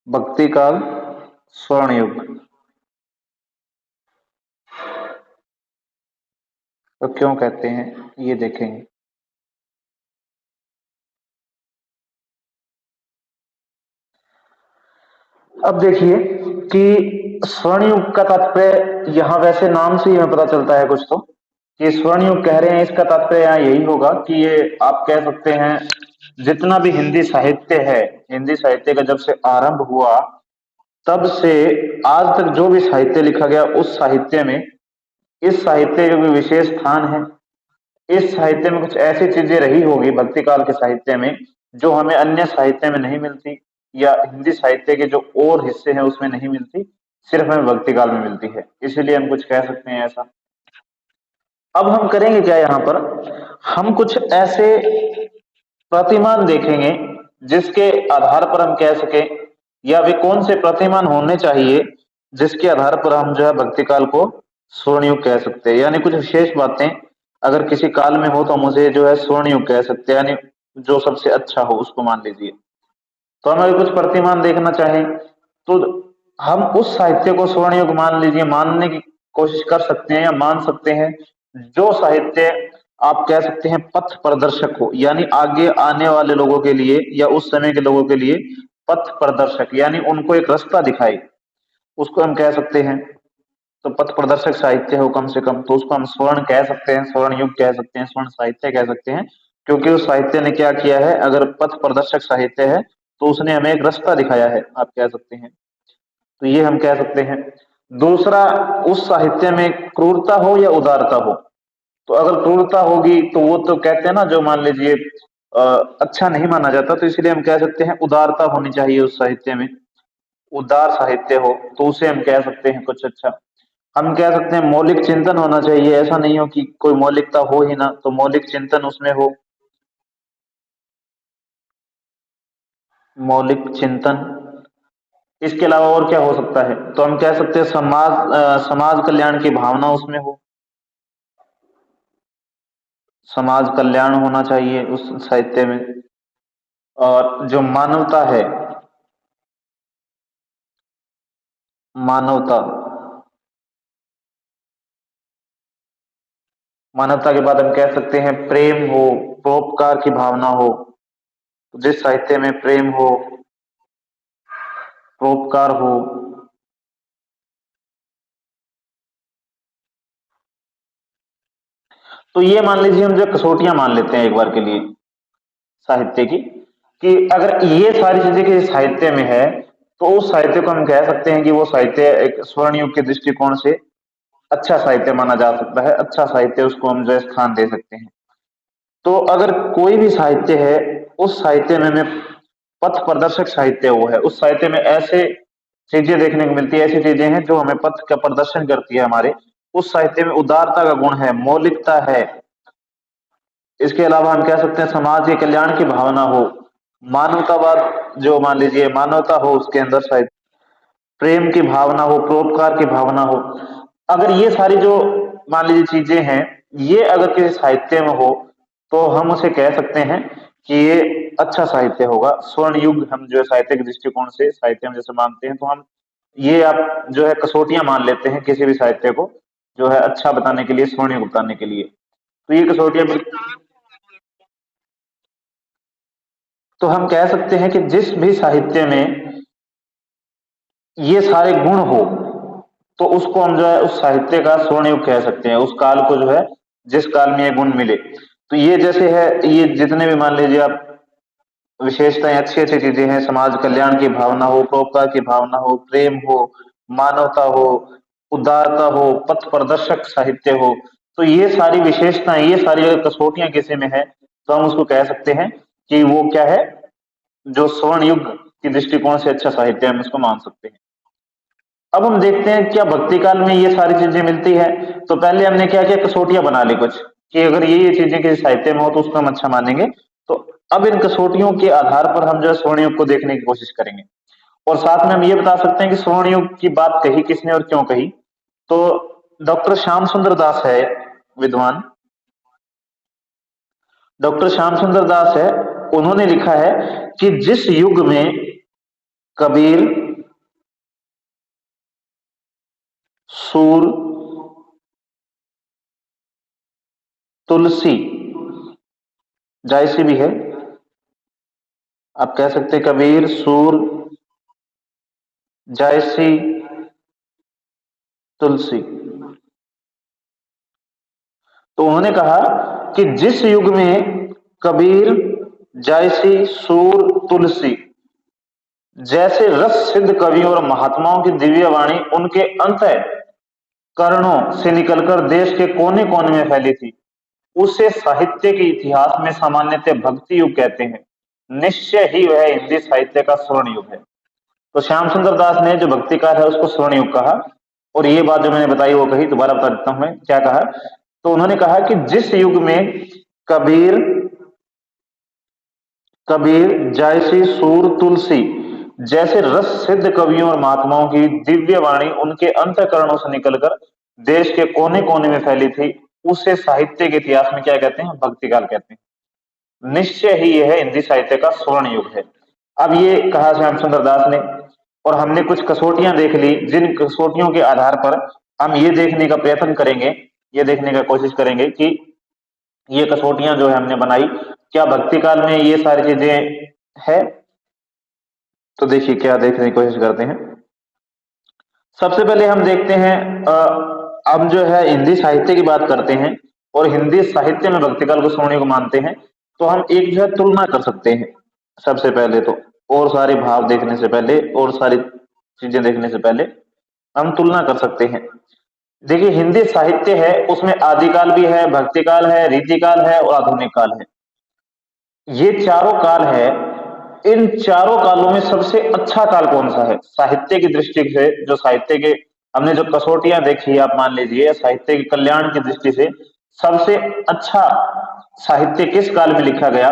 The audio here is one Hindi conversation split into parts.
भक्ति काल, स्वर्ण युग। तो क्यों कहते हैं ये देखेंगे। अब देखिए कि स्वर्ण युग का तात्पर्य यहाँ वैसे नाम से ही हमें पता चलता है कुछ तो कि स्वर्ण युग कह रहे हैं, इसका तात्पर्य यहाँ यही होगा कि ये आप कह सकते हैं जितना भी हिंदी साहित्य है, हिंदी साहित्य का जब से आरंभ हुआ तब से आज तक जो भी साहित्य लिखा गया उस साहित्य में इस साहित्य का भी विशेष स्थान है। इस साहित्य में कुछ ऐसी चीजें रही होगी भक्ति काल के साहित्य में जो हमें अन्य साहित्य में नहीं मिलती, या हिंदी साहित्य के जो और हिस्से हैं उसमें नहीं मिलती, सिर्फ हमें भक्ति काल में मिलती है, इसीलिए हम कुछ कह सकते हैं ऐसा। अब हम करेंगे क्या यहाँ पर, हम कुछ ऐसे प्रतिमान देखेंगे जिसके आधार पर हम कह सके, या वे कौन से प्रतिमान होने चाहिए जिसके आधार पर हम जो है भक्ति काल को स्वर्ण युग कह सकते हैं। यानी कुछ विशेष बातें अगर किसी काल में हो तो हम उसे जो है स्वर्ण युग कह सकते हैं, यानी जो सबसे अच्छा हो उसको मान लीजिए। तो हम अगर कुछ प्रतिमान देखना चाहें तो हम उस साहित्य को स्वर्ण युग मान लीजिए, मानने की कोशिश कर सकते हैं या मान सकते हैं जो साहित्य आप कह सकते हैं पथ प्रदर्शक हो, यानी आगे आने वाले लोगों के लिए या उस समय के लोगों के लिए पथ प्रदर्शक, यानी उनको एक रास्ता दिखाए, उसको हम कह सकते हैं। तो पथ प्रदर्शक साहित्य हो कम से कम, तो उसको हम स्वर्ण कह सकते हैं, स्वर्ण युग कह सकते हैं, स्वर्ण साहित्य कह सकते हैं। क्योंकि उस साहित्य ने क्या किया है, अगर पथ प्रदर्शक साहित्य है तो उसने हमें एक रास्ता दिखाया है, आप कह सकते हैं। तो ये हम कह सकते हैं। दूसरा, उस साहित्य में क्रूरता हो या उदारता हो। तो अगर क्रूरता होगी तो वो तो कहते हैं ना, जो मान लीजिए अच्छा नहीं माना जाता, तो इसलिए हम कह सकते हैं उदारता होनी चाहिए उस साहित्य में। उदार साहित्य हो तो उसे हम कह सकते हैं कुछ अच्छा। हम कह सकते हैं मौलिक चिंतन होना चाहिए, ऐसा नहीं हो कि कोई मौलिकता हो ही ना, तो मौलिक चिंतन उसमें हो। मौलिक चिंतन, इसके अलावा और क्या हो सकता है, तो हम कह सकते हैं समाज कल्याण की भावना उसमें हो। समाज कल्याण होना चाहिए उस साहित्य में। और जो मानवता है, मानवता, मानवता के बाद हम कह सकते हैं प्रेम हो, परोपकार की भावना हो। जिस साहित्य में प्रेम हो, परोपकार हो, तो ये मान लीजिए हम जो कसौटियां मान लेते हैं एक बार के लिए साहित्य की, कि अगर ये सारी चीजें किसी साहित्य में है तो उस साहित्य को हम कह सकते हैं कि वो साहित्य एक स्वर्ण युग के दृष्टिकोण से अच्छा साहित्य माना जा सकता है, अच्छा साहित्य, उसको हम जो है स्थान दे सकते हैं। तो अगर कोई भी साहित्य है, उस साहित्य में हमें पथ प्रदर्शक साहित्य वो है, उस साहित्य में ऐसे चीजें देखने को मिलती है, ऐसी चीजें हैं जो हमें पथ का प्रदर्शन करती है हमारे। उस साहित्य में उदारता का गुण है, मौलिकता है। इसके अलावा हम कह सकते हैं समाज के कल्याण की भावना हो, मानवतावाद, जो मान लीजिए मानवता हो उसके अंदर शायद, प्रेम की भावना हो, परोपकार की भावना हो। अगर ये सारी जो मान लीजिए चीजें हैं, ये अगर किसी साहित्य में हो तो हम उसे कह सकते हैं कि ये अच्छा साहित्य होगा, स्वर्ण युग। हम जो है साहित्य के दृष्टिकोण से साहित्य हम जैसे मानते हैं, तो हम ये आप जो है कसौटियां मान लेते हैं किसी भी साहित्य को जो है अच्छा बताने के लिए, स्वर्ण युग बताने के लिए। तो ये कसौटियां तो हम कह सकते हैं कि जिस भी साहित्य में ये सारे गुण हो तो उसको हम जो है उस साहित्य का स्वर्ण युग कह सकते हैं, उस काल को जो है जिस काल में ये गुण मिले। तो ये जैसे है, ये जितने भी मान लीजिए आप विशेषताएं, अच्छी अच्छी चीजें हैं, समाज कल्याण की भावना हो, परोपकार की भावना हो, प्रेम हो, मानवता हो, उदारता हो, पथ प्रदर्शक साहित्य हो, तो ये सारी विशेषताएं, ये सारी अगर कसौटियां किसी में है तो हम उसको कह सकते हैं कि वो क्या है, जो स्वर्ण युग के दृष्टिकोण से अच्छा साहित्य है, हम उसको मान सकते हैं। अब हम देखते हैं क्या भक्ति काल में ये सारी चीजें मिलती है। तो पहले हमने क्या किया, कसौटियां बना ली कुछ कि अगर ये चीजें किसी साहित्य में हो तो उसको हम अच्छा मानेंगे। तो अब इन कसौटियों के आधार पर हम जो है स्वर्ण युग को देखने की कोशिश करेंगे, और साथ में हम ये बता सकते हैं कि स्वर्ण युग की बात कही किसने और क्यों कही। तो डॉक्टर श्याम सुंदर दास है विद्वान, डॉक्टर श्याम सुंदर दास है, उन्होंने लिखा है कि जिस युग में कबीर, सूर, तुलसी, जायसी भी है, आप कह सकते हैं कबीर, सूर, जायसी, तुलसी। तो उन्होंने कहा कि जिस युग में कबीर, जायसी, सूर, तुलसी जैसे रस सिद्ध कवियों और महात्माओं की दिव्य वाणी उनके अंत करणों से निकलकर देश के कोने कोने में फैली थी, उसे साहित्य के इतिहास में सामान्यतः भक्ति युग कहते हैं। निश्चय ही वह हिंदी साहित्य का स्वर्ण युग है। तो श्याम सुंदर दास ने जो भक्ति काल है उसको स्वर्ण युग कहा, और ये बात जो मैंने बताई वो कही, दोबारा बता देता हूं मैं क्या कहा। तो उन्होंने कहा कि जिस युग में कबीर, जायसी, सूर, तुलसी जैसे रस सिद्ध कवियों और महात्माओं की दिव्य वाणी उनके अंतःकरणों से निकलकर देश के कोने कोने में फैली थी, उसे साहित्य के इतिहास में क्या कहते हैं? भक्ति काल कहते हैं। निश्चय ही यह हिंदी साहित्य का स्वर्ण युग है। अब ये कहा श्याम सुंदर दास ने, और हमने कुछ कसौटियां देख ली, जिन कसौटियों के आधार पर हम ये देखने का प्रयत्न करेंगे, ये देखने का कोशिश करेंगे कि ये कसौटियां जो है हमने बनाई, क्या भक्ति काल में ये सारी चीजें है। तो देखिए क्या देखने की कोशिश करते हैं। सबसे पहले हम देखते हैं, हम जो है हिंदी साहित्य की बात करते हैं और हिंदी साहित्य में भक्ति काल को स्वर्ण युग मानते हैं, तो हम एक जो है तुलना कर सकते हैं सबसे पहले तो, और सारे भाव देखने से पहले और सारी चीजें देखने से पहले हम तुलना कर सकते हैं। देखिए हिंदी साहित्य है, उसमें आदिकाल भी है, भक्ति काल है, रीतिकाल है और आधुनिक काल है। ये चारों काल है। इन चारों कालों में सबसे अच्छा काल कौन सा है साहित्य की दृष्टि से? जो साहित्य के हमने जो कसौटियां देखी, आप मान लीजिए साहित्य के कल्याण की दृष्टि से सबसे अच्छा साहित्य किस काल में लिखा गया,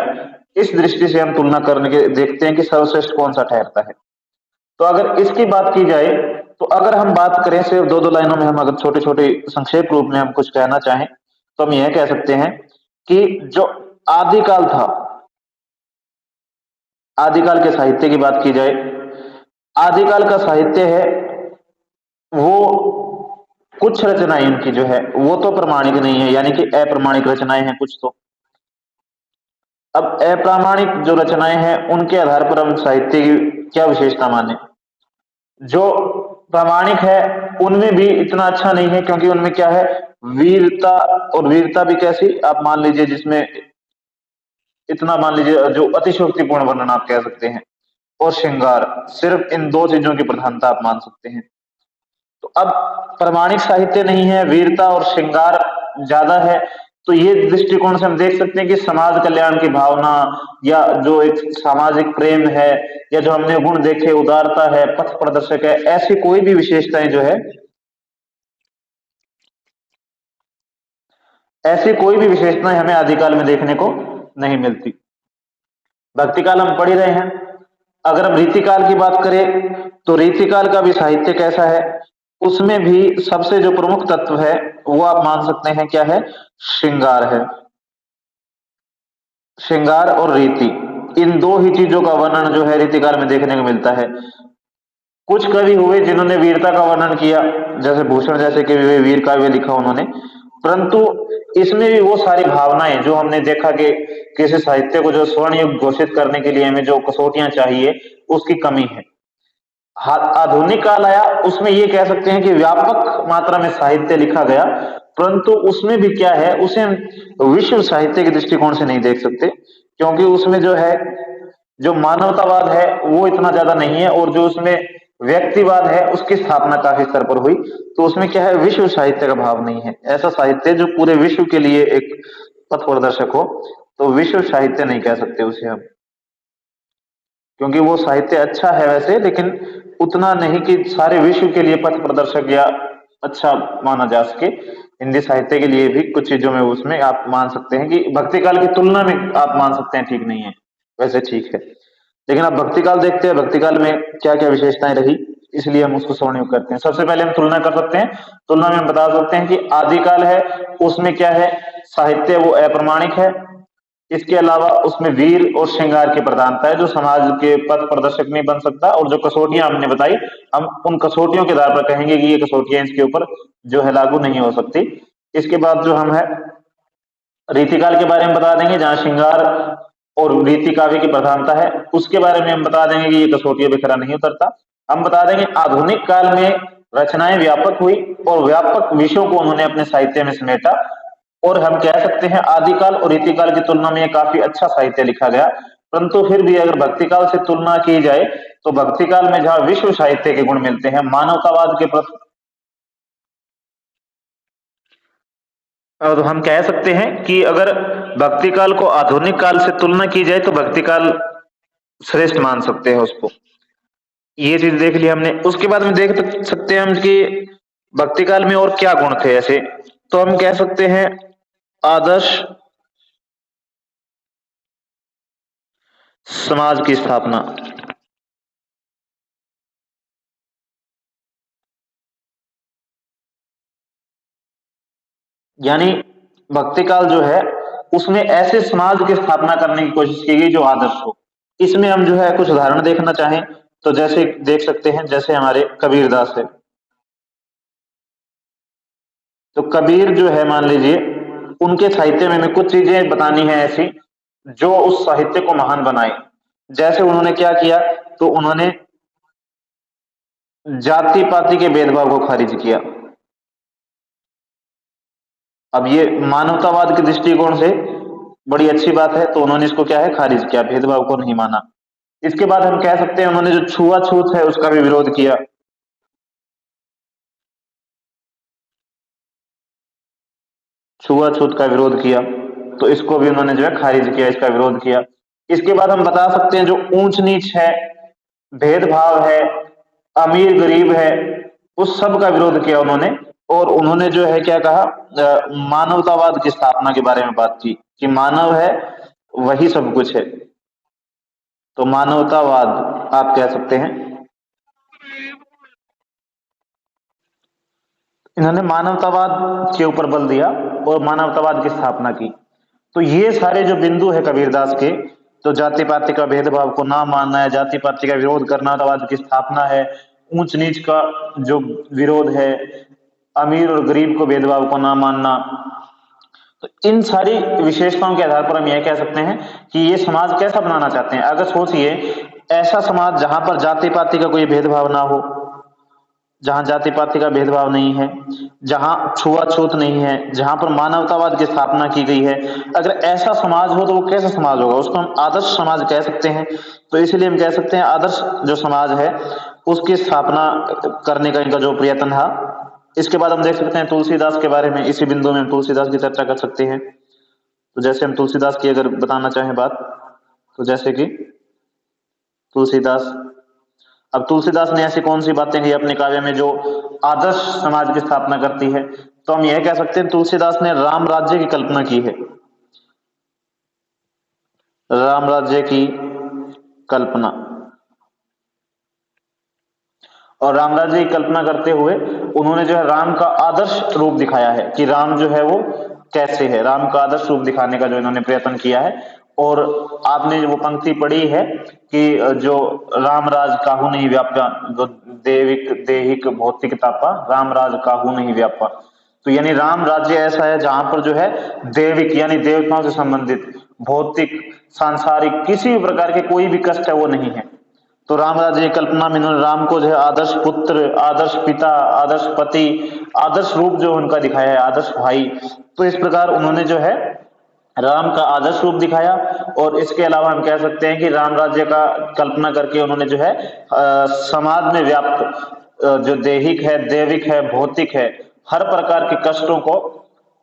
इस दृष्टि से हम तुलना करने के देखते हैं कि सर्वश्रेष्ठ कौन सा ठहरता है। तो अगर इसकी बात की जाए, तो अगर हम बात करें सिर्फ दो दो लाइनों में, हम अगर छोटे छोटे संक्षेप रूप में हम कुछ कहना चाहें, तो हम यह कह सकते हैं कि जो आदिकाल था, आदिकाल के साहित्य की बात की जाए, आदिकाल का साहित्य है वो कुछ रचनाएं इनकी जो है वो तो प्रमाणिक नहीं है, यानी कि अप्रमाणिक रचनाएं हैं कुछ तो। अब अप्रामाणिक जो रचनाएं हैं उनके आधार पर हम साहित्य की क्या विशेषता माने। जो प्रामाणिक है उनमें भी इतना अच्छा नहीं है, क्योंकि उनमें क्या है, वीरता, और वीरता भी कैसी, आप मान लीजिए जिसमें इतना मान लीजिए जो अतिशयोक्तिपूर्ण वर्णन आप कह सकते हैं, और श्रृंगार, सिर्फ इन दो चीजों की प्रधानता आप मान सकते हैं। तो अब प्रामाणिक साहित्य नहीं है, वीरता और श्रृंगार ज्यादा है, तो ये दृष्टिकोण से हम देख सकते हैं कि समाज कल्याण की भावना, या जो एक सामाजिक प्रेम है, या जो हमने गुण देखे उदारता है, पथ प्रदर्शक है, ऐसी कोई भी विशेषताएं जो है, ऐसी कोई भी विशेषताएं हमें आदिकाल में देखने को नहीं मिलती। भक्ति काल हम पढ़ ही रहे हैं। अगर हम रीतिकाल की बात करें, तो रीतिकाल का भी साहित्य कैसा है, उसमें भी सबसे जो प्रमुख तत्व है वो आप मान सकते हैं क्या है, श्रृंगार है। श्रृंगार और रीति, इन दो ही चीजों का वर्णन जो है रीतिकाल में देखने को मिलता है। कुछ कवि हुए जिन्होंने वीरता का वर्णन किया, जैसे भूषण जैसे कि वीर काव्य लिखा उन्होंने, परंतु इसमें भी वो सारी भावनाएं जो हमने देखा कि किसी साहित्य को जो स्वर्ण युग घोषित करने के लिए हमें जो कसौटियां चाहिए उसकी कमी है। आधुनिक काल आया, उसमें ये कह सकते हैं कि व्यापक मात्रा में साहित्य लिखा गया, परंतु उसमें भी क्या है, उसे हम विश्व साहित्य के दृष्टिकोण से नहीं देख सकते, क्योंकि उसमें जो है जो मानवतावाद है वो इतना ज्यादा नहीं है, और जो उसमें व्यक्तिवाद है उसकी स्थापना काफी स्तर पर हुई, तो उसमें क्या है, विश्व साहित्य का भाव नहीं है। ऐसा साहित्य जो पूरे विश्व के लिए एक पथ प्रदर्शक हो, तो विश्व साहित्य नहीं कह सकते उसे हम, क्योंकि वो साहित्य अच्छा है वैसे, लेकिन उतना नहीं कि सारे विश्व के लिए पथ प्रदर्शक या अच्छा माना जा सके। हिंदी साहित्य के लिए भी कुछ चीजों में उसमें आप मान सकते हैं कि भक्ति काल की तुलना में आप मान सकते हैं ठीक नहीं है, वैसे ठीक है। लेकिन आप भक्ति काल देखते हैं, भक्ति काल में क्या क्या विशेषताएं रही, इसलिए हम उसको स्वर्ण युग करते हैं। सबसे पहले हम तुलना कर सकते हैं, तुलना में हम बता सकते हैं कि आदिकाल है, उसमें क्या है, साहित्य वो अप्रमाणिक है, इसके अलावा उसमें वीर और श्रृंगार की प्रधानता है, जो समाज के पथ प्रदर्शक नहीं बन सकता। और जो कसौटियां हमने बताई, हम उन कसौटियों के आधार पर कहेंगे कि ये कसौटियां इसके ऊपर जो है लागू नहीं हो सकती। इसके बाद जो हम है रीतिकाल के बारे में बता देंगे, जहां श्रृंगार और रीति काव्य की प्रधानता है, उसके बारे में हम बता देंगे कि ये कसौटियों पे खरा नहीं उतरता। हम बता देंगे आधुनिक काल में रचनाएं व्यापक हुई और व्यापक विषयों को उन्होंने अपने साहित्य में समेटा, और हम कह सकते हैं आदिकाल और रीतिकाल की तुलना में ये काफी अच्छा साहित्य लिखा गया। परंतु फिर भी अगर भक्तिकाल से तुलना की जाए, तो भक्तिकाल में जहां विश्व साहित्य के गुण मिलते हैं, मानवतावाद के प्रति, और हम कह सकते हैं कि अगर भक्ति काल को आधुनिक काल से तुलना की जाए तो भक्ति काल श्रेष्ठ मान सकते हैं उसको। ये चीज देख लिया हमने। उसके बाद में देख सकते हैं हम कि भक्ति काल में और क्या गुण थे ऐसे। तो हम कह सकते हैं आदर्श समाज की स्थापना, यानी भक्ति काल जो है उसमें ऐसे समाज की स्थापना करने की कोशिश की गई जो आदर्श हो। इसमें हम जो है कुछ उदाहरण देखना चाहें तो जैसे देख सकते हैं, जैसे हमारे कबीरदास है। तो कबीर जो है मान लीजिए, उनके साहित्य में हमें कुछ चीजें बतानी है ऐसी जो उस साहित्य को महान बनाए। जैसे उन्होंने क्या किया, तो उन्होंने जाति पाति के भेदभाव को खारिज किया। अब ये मानवतावाद के दृष्टिकोण से बड़ी अच्छी बात है, तो उन्होंने इसको क्या है खारिज किया, भेदभाव को नहीं माना। इसके बाद हम कह सकते हैं उन्होंने जो छुआछूत है उसका भी विरोध किया। छुआछूत का विरोध किया, तो इसको भी उन्होंने जो है खारिज किया, इसका विरोध किया। इसके बाद हम बता सकते हैं जो ऊंच नीच है, भेदभाव है, अमीर गरीब है, उस सब का विरोध किया उन्होंने। और उन्होंने जो है क्या कहा, मानवतावाद की स्थापना के बारे में बात की कि मानव है वही सब कुछ है। तो मानवतावाद आप कह सकते हैं, इन्होंने मानवतावाद के ऊपर बल दिया और मानवतावाद की स्थापना की। तो ये सारे जो बिंदु है कबीरदास के, तो जाति पाति का भेदभाव को ना मानना है, जाति पाति का विरोध करना, मानवतावाद की स्थापना है, ऊंच नीच का जो विरोध है, अमीर और गरीब को भेदभाव को ना मानना। तो इन सारी विशेषताओं के आधार पर हम यह कह सकते हैं कि ये समाज कैसा बनाना चाहते हैं। अगर सोचिए ऐसा समाज जहां पर जाति पाति का कोई भेदभाव ना हो, जहां जाति पाति का भेदभाव नहीं है, जहां छुआछूत नहीं है, जहां पर मानवतावाद की स्थापना की गई है, अगर ऐसा समाज हो तो वो कैसा समाज होगा, उसको हम आदर्श समाज कह सकते हैं। तो इसलिए हम कह सकते हैं आदर्श जो समाज है उसकी स्थापना करने का इनका जो प्रयत्न था। इसके बाद हम देख सकते हैं तुलसीदास के बारे में, इसी बिंदु में हम तुलसीदास की चर्चा कर सकते हैं। तो जैसे हम तुलसीदास की अगर बताना चाहें बात, तो जैसे कि तुलसीदास, अब तुलसीदास ने ऐसी कौन सी बातें की अपने काव्य में जो आदर्श समाज की स्थापना करती है। तो हम यह कह सकते हैं तुलसीदास ने राम राज्य की कल्पना की है, राम राज्य की कल्पना। और राम राज्य की कल्पना करते हुए उन्होंने जो है राम का आदर्श रूप दिखाया है कि राम जो है वो कैसे है, राम का आदर्श रूप दिखाने का जो इन्होंने प्रयत्न किया है। और आपने वो पंक्ति पढ़ी है कि जो राम राज काहू नहीं व्यापा, जो देविक देहिक भौतिक तापा, राम राज काहू नहीं व्यापा। तो यानी राम राज्य ऐसा है जहां पर जो है देविक यानी देवताओं से संबंधित, भौतिक सांसारिक किसी भी प्रकार के कोई भी कष्ट है वो नहीं है। तो राम राज्य की कल्पना में इन्होंने राम को जो है आदर्श पुत्र, आदर्श पिता, आदर्श पति, आदर्श रूप जो उनका दिखाया है, आदर्श भाई। तो इस प्रकार उन्होंने जो है राम का आदर्श रूप दिखाया। और इसके अलावा हम कह सकते हैं कि राम राज्य का कल्पना करके उन्होंने जो है समाज में व्याप्त जो दैहिक है, दैविक है, भौतिक है, हर प्रकार के कष्टों को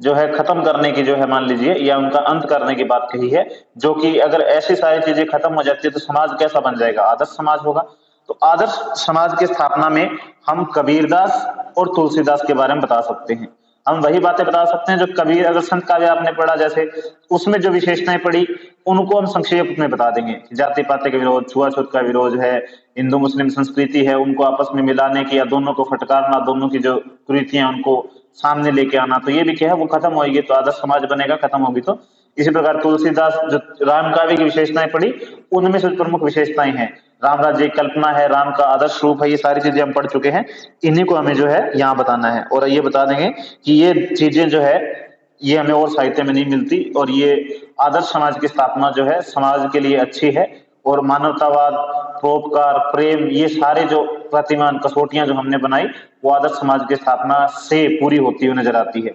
जो है खत्म करने की जो है मान लीजिए या उनका अंत करने की बात कही है। जो कि अगर ऐसी सारी चीजें खत्म हो जाती है तो समाज कैसा बन जाएगा, आदर्श समाज होगा। तो आदर्श समाज की स्थापना में हम कबीरदास और तुलसीदास के बारे में बता सकते हैं। हम वही बातें बता सकते हैं जो कबीर, अगर संत काव्य आपने पढ़ा जैसे, उसमें जो विशेषताएं पढ़ी उनको हम संक्षेप में बता देंगे। जाति पाति का विरोध, छुआछूत का विरोध है, हिंदू मुस्लिम संस्कृति है उनको आपस में मिलाने की या दोनों को फटकारना, दोनों की जो कुरीतियां उनको सामने लेके आना, तो ये भी क्या है वो खत्म होगी तो आदर्श समाज बनेगा, खत्म होगी तो इसी प्रकार तुलसीदास जो राम काव्य की विशेषताएं पढ़ी, उनमें से प्रमुख विशेषताएं हैं, राम राज्य की कल्पना है, राम का आदर्श रूप है, ये सारी चीजें हम पढ़ चुके हैं। इन्हीं को हमें जो है यहाँ बताना है, और ये बता देंगे कि ये चीजें जो है ये हमें और साहित्य में नहीं मिलती, और ये आदर्श समाज की स्थापना जो है समाज के लिए अच्छी है, और मानवतावाद, परोपकार, प्रेम, ये सारे जो प्रतिमान कसौटियां जो हमने बनाई, वो आदर्श समाज की स्थापना से पूरी होती हुई नजर आती है।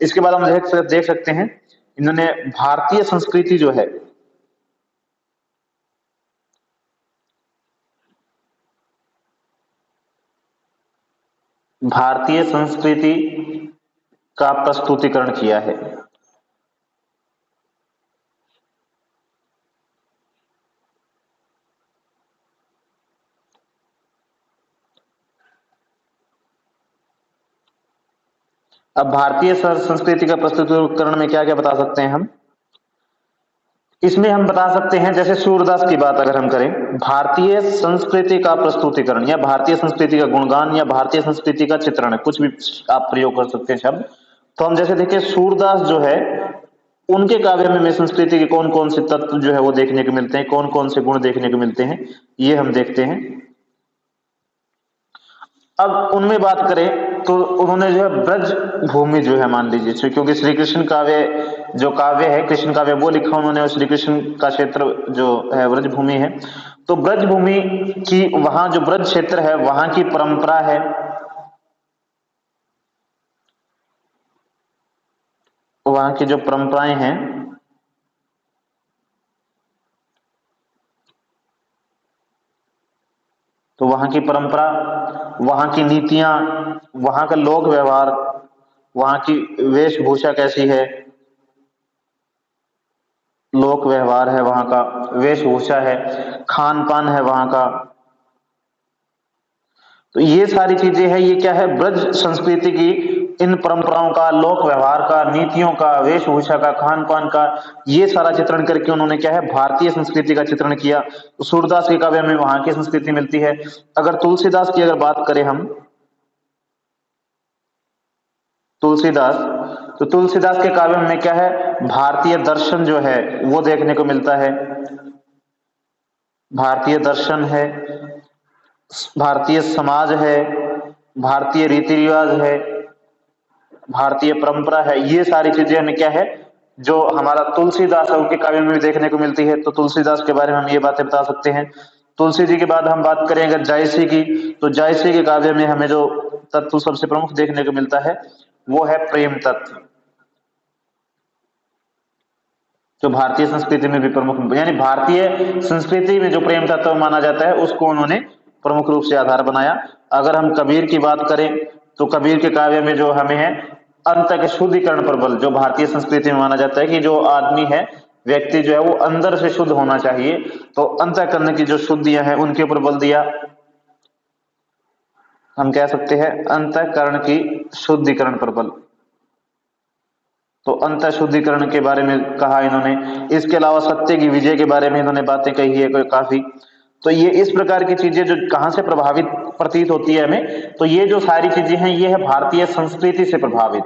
इसके बाद हम देख सकते हैं, इन्होंने भारतीय संस्कृति जो है, भारतीय संस्कृति का प्रस्तुतिकरण किया है। अब भारतीय संस्कृति का प्रस्तुतिकरण में क्या क्या बता सकते हैं हम, इसमें हम बता सकते हैं, जैसे सूरदास की बात अगर हम करें, भारतीय संस्कृति का प्रस्तुतिकरण या भारतीय संस्कृति का गुणगान या भारतीय संस्कृति का चित्रण, कुछ भी आप प्रयोग कर सकते हैं शब्द। तो हम जैसे देखिए सूरदास जो है, उनके काव्य में संस्कृति के कौन कौन से तत्व जो है वो देखने को मिलते हैं, कौन कौन से गुण देखने को मिलते हैं, ये हम देखते हैं। अब उनमें बात करें तो उन्होंने जो है ब्रज भूमि जो है मान लीजिए, क्योंकि श्री कृष्ण काव्य जो काव्य है, कृष्ण काव्य वो लिखा उन्होंने, और श्री कृष्ण का क्षेत्र जो है ब्रज भूमि है। तो ब्रज भूमि की, वहां जो ब्रज क्षेत्र है वहां की परंपरा है, वहां की जो परंपराएं हैं, तो वहां की परंपरा, वहां की नीतियां, वहां का लोक व्यवहार, वहां की वेशभूषा कैसी है, लोक व्यवहार है वहां का, वेशभूषा है, खान पान है वहां का, तो ये सारी चीजें हैं। ये क्या है, ब्रज संस्कृति की इन परंपराओं का, लोक व्यवहार का, नीतियों का, वेशभूषा का, खान पान का, ये सारा चित्रण करके उन्होंने क्या है, भारतीय संस्कृति का चित्रण किया। तो सूरदास के काव्य में वहां की संस्कृति मिलती है। अगर तुलसीदास की अगर बात करें हम, तुलसीदास, तो तुलसीदास के काव्य में क्या है, भारतीय दर्शन जो है वो देखने को मिलता है, भारतीय दर्शन है, भारतीय समाज है, भारतीय रीति रिवाज है, भारतीय परंपरा है, ये सारी चीजें हमें क्या है, जो हमारा तुलसीदास है उनके काव्य में भी देखने को मिलती है। तो तुलसीदास के बारे में हम ये बातें बता सकते हैं। तुलसी जी के बाद हम बात करें अगर जायसी की, तो जायसी के काव्य में हमें जो तत्व सबसे प्रमुख देखने को मिलता है वो है प्रेम तत्व, जो भारतीय संस्कृति में भी प्रमुख, यानी भारतीय संस्कृति में जो प्रेम तत्व माना जाता है उसको उन्होंने प्रमुख रूप से आधार बनाया। अगर हम कबीर की बात करें तो कबीर के काव्य में जो हमें है अंत के शुद्धिकरण पर बल, जो भारतीय संस्कृति में माना जाता है कि जो आदमी है, व्यक्ति जो है वो अंदर से शुद्ध होना चाहिए, तो अंतःकरण की जो शुद्धियां हैं उनके ऊपर बल दिया। हम कह सकते हैं अंतःकरण की शुद्धिकरण पर बल, तो अंत शुद्धिकरण के बारे में कहा इन्होंने। इसके अलावा सत्य की विजय के बारे में इन्होंने बातें कही है काफी। तो ये इस प्रकार की चीजें जो कहां से प्रभावित प्रतीत होती है हमें, तो ये जो सारी चीजें हैं ये है भारतीय संस्कृति से प्रभावित।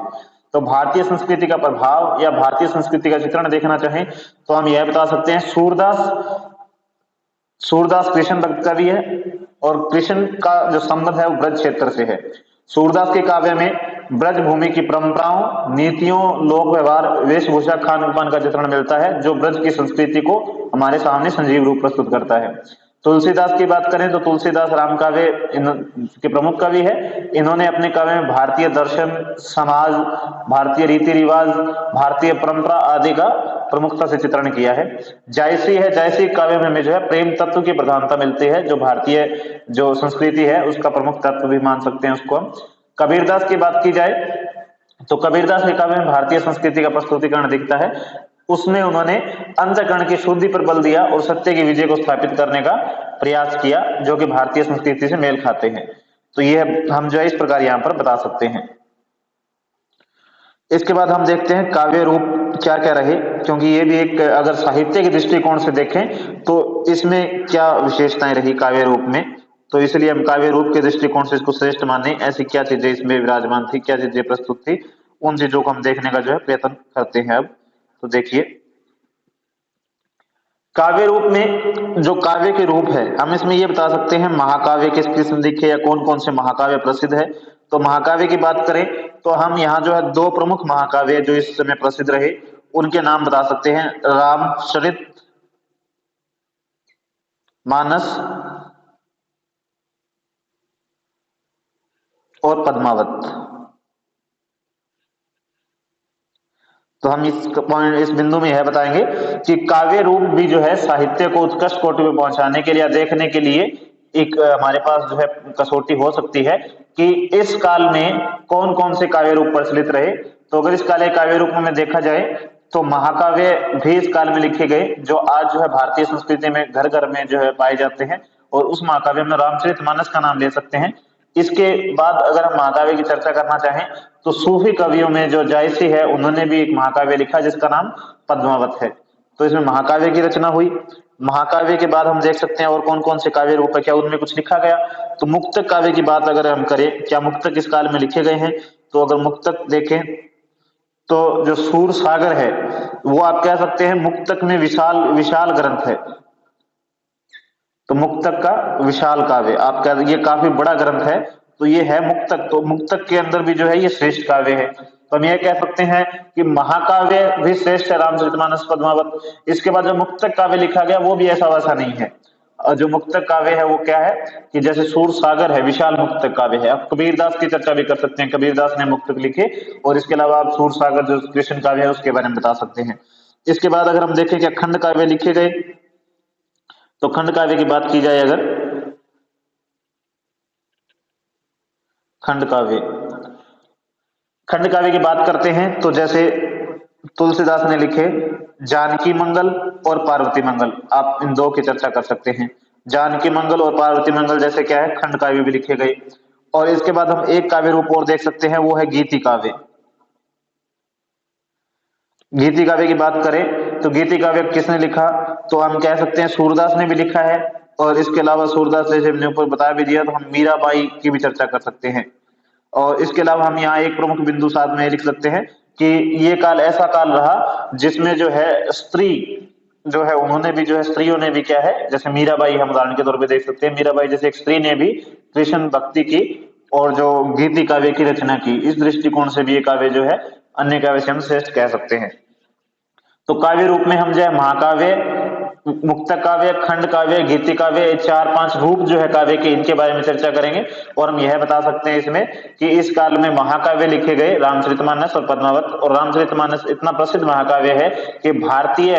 तो भारतीय संस्कृति का प्रभाव या भारतीय संस्कृति का चित्रण देखना चाहें तो हम यह बता सकते हैं, सूरदास कृष्ण भक्त कवि है, और कृष्ण का जो संबंध है वो ब्रज क्षेत्र से है। सूरदास के काव्य में ब्रज भूमि की परंपराओं, नीतियों, लोक व्यवहार, वेशभूषा, खान पान का चित्रण मिलता है, जो ब्रज की संस्कृति को हमारे सामने संजीव रूप प्रस्तुत करता है। तुलसीदास की बात करें तो तुलसीदास राम काव्य के प्रमुख कवि है। इन्होंने अपने काव्य में भारतीय दर्शन, समाज, भारतीय रीति रिवाज, भारतीय परंपरा आदि का प्रमुखता से चित्रण किया है। जायसी है, जायसी काव्य में जो है प्रेम तत्व की प्रधानता मिलती है, जो भारतीय जो संस्कृति है उसका प्रमुख तत्व भी मान सकते हैं उसको हम। कबीरदास की बात की जाए तो कबीरदास के काव्य में भारतीय संस्कृति का प्रस्तुतिकरण दिखता है, उसमें उन्होंने अंतःकरण की शुद्धि पर बल दिया और सत्य की विजय को स्थापित करने का प्रयास किया, जो कि भारतीय संस्कृति से मेल खाते हैं। तो यह हम जो है इस प्रकार यहां पर बता सकते हैं। इसके बाद हम देखते हैं काव्य रूप क्या क्या रहे, क्योंकि ये भी एक, अगर साहित्य के दृष्टिकोण से देखें तो इसमें क्या विशेषताएं रही काव्य रूप में, तो इसलिए हम काव्य रूप के दृष्टिकोण से इसको श्रेष्ठ माने। ऐसी क्या चीजें इसमें विराजमान थी, क्या चीजें प्रस्तुत थी, उन चीजों को हम देखने का जो है प्रयत्न करते हैं अब। तो देखिए, काव्य रूप में जो काव्य के रूप है, हम इसमें ये बता सकते हैं महाकाव्य किस किस में दिखे या कौन कौन से महाकाव्य प्रसिद्ध है। तो महाकाव्य की बात करें तो हम यहाँ जो है दो प्रमुख महाकाव्य जो इस समय प्रसिद्ध रहे उनके नाम बता सकते हैं, रामचरित मानस और पद्मावत। तो हम इस पॉइंट इस बिंदु में यह बताएंगे कि काव्य रूप भी जो है साहित्य को उत्कृष्ट कोटि में पहुंचाने के लिए देखने के लिए एक हमारे पास जो है कसौटी हो सकती है कि इस काल में कौन कौन से काव्य रूप प्रचलित रहे। तो अगर इस काल के काव्य रूप में देखा जाए तो महाकाव्य भी इस काल में लिखे गए जो आज जो है भारतीय संस्कृति में घर घर में जो है पाए जाते हैं, और उस महाकाव्य में रामचरितमानस का नाम ले सकते हैं। इसके बाद अगर हम महाकाव्य की चर्चा करना चाहें तो सूफी कवियों में जो जायसी है उन्होंने भी एक महाकाव्य लिखा जिसका नाम पद्मावत है। तो इसमें महाकाव्य की रचना हुई। महाकाव्य के बाद हम देख सकते हैं और कौन कौन से काव्य रूप है, क्या उनमें कुछ लिखा गया। तो मुक्तक काव्य की बात अगर हम करें, क्या मुक्तक इस काल में लिखे गए हैं, तो अगर मुक्तक देखें तो जो सूर सागर है वो आप कह सकते हैं मुक्तक में विशाल विशाल ग्रंथ है। तो मुक्तक का विशाल काव्य आप कह, ये काफी बड़ा ग्रंथ है, तो ये है मुक्तक। तो मुक्तक के अंदर भी जो है ये श्रेष्ठ काव्य है। तो हम ये कह सकते हैं कि महाकाव्य भी श्रेष्ठ है रामचरितमानस पद्मावत। इसके बाद जो मुक्तक काव्य लिखा गया वो भी ऐसा वैसा नहीं है। और जो मुक्तक काव्य है वो क्या है कि जैसे सूर सागर है विशाल मुक्तक काव्य है। आप कबीरदास की चर्चा भी कर सकते हैं, कबीरदास ने मुक्तक लिखे, और इसके अलावा आप सूर सागर जो कृष्ण काव्य है उसके बारे में बता सकते हैं। इसके बाद अगर हम देखें क्या खंड काव्य लिखे गए, तो खंड काव्य की बात की जाए अगर, खंड काव्य खंड काव्य की बात करते हैं तो जैसे तुलसीदास ने लिखे जानकी मंगल और पार्वती मंगल, आप इन दो की चर्चा कर सकते हैं। जानकी मंगल और पार्वती मंगल जैसे क्या है खंड काव्य भी लिखे गए। और इसके बाद हम एक काव्य रूप और देख सकते हैं, वो है गीति काव्य। गीति काव्य की बात करें तो गीति काव्य किसने लिखा, तो हम कह सकते हैं सूरदास ने भी लिखा है। और इसके अलावा सूरदास जैसे हमने ऊपर बता भी दिया, तो हम मीराबाई की भी चर्चा कर सकते हैं। और इसके अलावा हम यहाँ एक प्रमुख बिंदु साथ में लिख सकते हैं कि ये काल ऐसा काल रहा जिसमें जो है स्त्री जो है उन्होंने भी जो है स्त्रियों ने भी क्या है, जैसे मीराबाई हम उदाहरण के तौर पे देख सकते हैं, मीराबाई जैसे एक स्त्री ने भी कृष्ण भक्ति की और जो गीति काव्य की रचना की। इस दृष्टिकोण से भी ये काव्य जो है अन्य काव्य से हम श्रेष्ठ कह सकते हैं। तो काव्य रूप में हम जो है महाकाव्य, मुक्तक काव्य, खंड काव्य, गीति काव्य, ये चार पांच रूप जो है काव्य के, इनके बारे में चर्चा करेंगे। और हम यह बता सकते हैं इसमें कि इस काल में महाकाव्य लिखे गए रामचरितमानस और पद्मावत। और रामचरितमानस इतना प्रसिद्ध महाकाव्य है कि भारतीय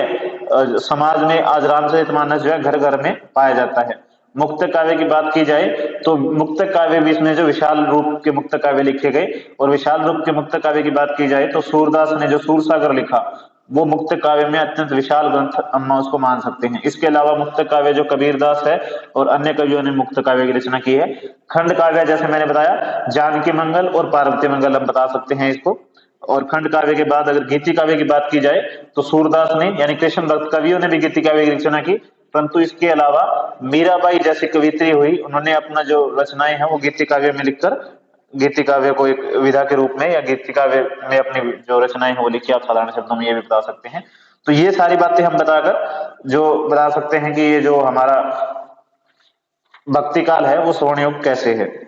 समाज में आज रामचरितमानस जो है घर घर में पाया जाता है। मुक्तक काव्य की बात की जाए तो मुक्तक काव्य भी इसमें जो विशाल रूप के मुक्तक काव्य लिखे गए। और विशाल रूप के मुक्तक काव्य की बात की जाए तो सूरदास ने जो सूरसागर लिखा वो मुक्तक काव्य में अत्यंत विशाल ग्रंथ हम उसको मान सकते हैं। इसके अलावा मुक्तक काव्य जो कबीरदास है और अन्य कवियों ने मुक्तक काव्य की रचना की है। खंड काव्य जैसे मैंने बताया जानकी मंगल और पार्वती मंगल हम बता सकते हैं इसको। और खंड काव्य के बाद अगर गीति काव्य की बात की जाए तो सूरदास ने यानी कृष्ण भक्त कवियों ने भी गीति काव्य की रचना की, परंतु इसके अलावा मीराबाई जैसी कवित्री हुई, उन्होंने अपना जो रचनाएं हैं वो गीति काव्य में लिखकर गीति काव्य को एक विधा के रूप में या गीति काव्य में अपनी जो रचनाएं हैं वो लिखी, आप साधारण शब्दों में ये भी बता सकते हैं। तो ये सारी बातें हम बताकर जो बता सकते हैं कि ये जो हमारा भक्ति काल है वो स्वर्ण युग कैसे है।